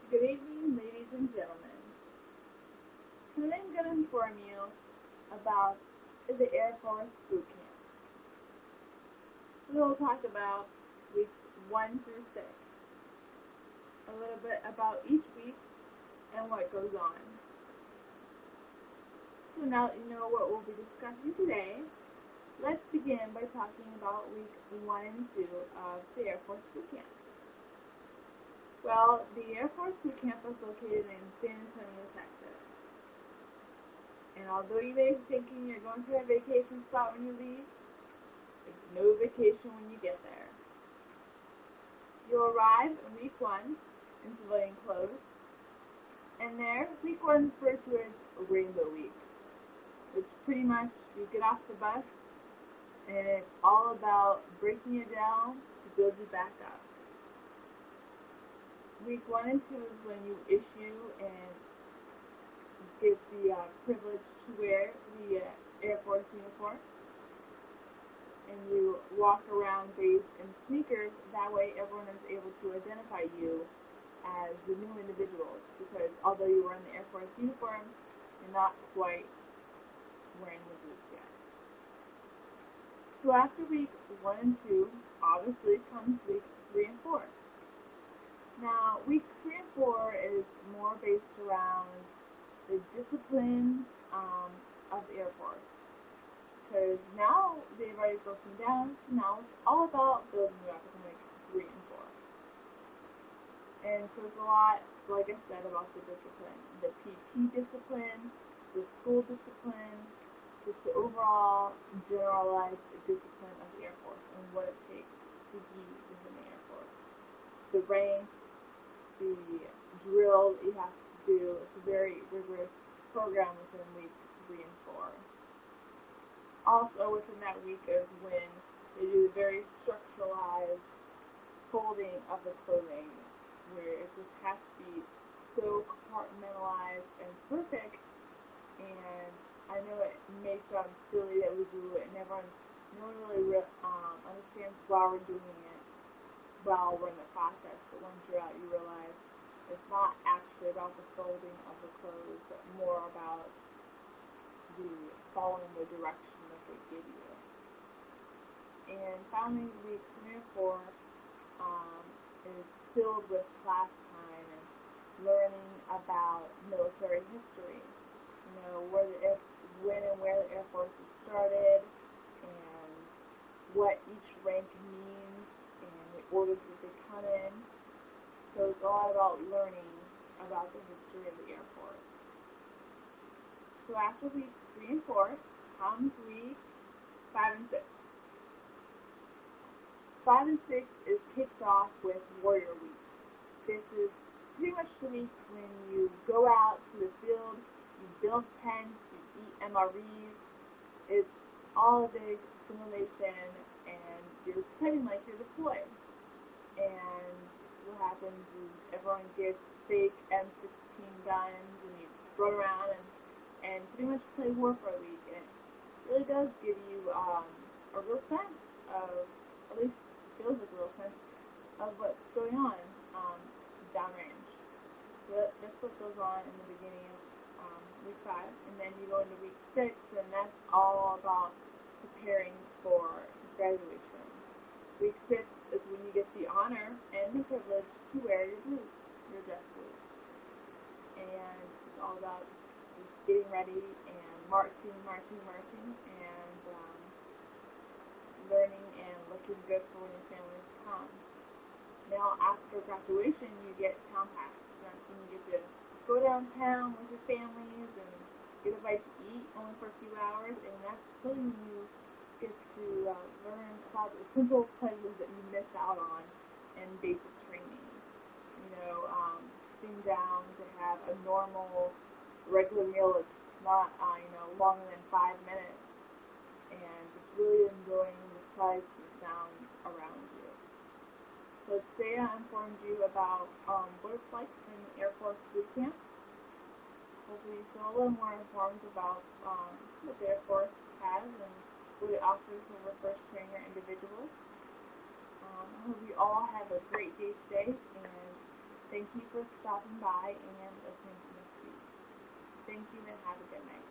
Good evening, ladies and gentlemen. Today I'm going to inform you about the Air Force Boot Camp. We will talk about weeks 1 through 6, a little bit about each week and what goes on. So now that you know what we'll be discussing today, let's begin by talking about week 1 and 2 of the Air Force Boot Camp. Well, the Air Force Boot Camp is located in San Antonio, Texas. And although you may be thinking you're going to a vacation spot when you leave, there's no vacation when you get there. You'll arrive in week 1 in civilian clothes, and there, week 1 is referred to as Rainbow Week. It's pretty much you get off the bus, and it's all about breaking you down to build you back up. Week 1 and 2 is when you issue and get the privilege to wear the Air Force uniform, and you walk around bathed in sneakers. That way everyone is able to identify you as the new individuals, because although you were in the Air Force uniform, you're not quite wearing the boots yet. So after week 1 and 2, obviously comes week 3 and 4. Now, week 3 and 4 is more based around the discipline of the Air Force, because now they've already broken down, so now it's all about building you up in week 3 and 4. And so it's a lot, like I said, about the discipline, the PT discipline, the school discipline, just the overall generalized discipline of the Air Force and what it takes to be within the Air Force. The rank, the drill that you have to do. It's a very rigorous program within week 3 and 4. Also within that week is when they do the very structuralized folding of the clothing, where it just has to be so compartmentalized and perfect. And I know it may sound silly that we do it, and no one really understands why we're doing it while we're in the process, but once you're out, you realize it's not actually about the folding of the clothes, but more about the following the direction that they give you. And finally, week 3 and 4 is filled with class time and learning about military history. You know, when and where the Air Force was started, and what each rank means, and the orders that they come in. So it's all about learning about the history of the Air Force. So after week 3 and 4 comes week 5 and 6. 5 and 6 is kicked off with Warrior Week. This is pretty much the week when you go out to the field, you build tents, you eat MREs. It's all a big simulation, and you're pretending like you're deployed. And what happens is everyone gets fake M16 guns, and you run around and pretty much play war for a week. And it really does give you a real sense of, at least it feels like a real sense of what's going on downrange. So that's what goes on in the beginning of week 5, and then you go into week 6, and that's all about preparing for graduation. Week 6 is when you get the honor and the privilege to wear your boots, your dress boots. And it's all about just getting ready and marching, and learning and looking good for when your families come. Now, after graduation, you get town pass. That's when you get to go downtown with your families and get a bite to eat only for a few hours, and that's really when you get to learn about the simple pleasures that you miss out on in basic training. You know, sitting down to have a normal, regular meal that's not, longer than 5 minutes, and just really enjoying the sights and sounds around you. So today I informed you about what it's like in the Air Force Boot Camp. Hopefully you feel a little more informed about what the Air Force has and what it offers for first trainer individuals. I hope you all have a great day today, and thanks Thank you for stopping by and listening to me speak. Thank you and have a good night.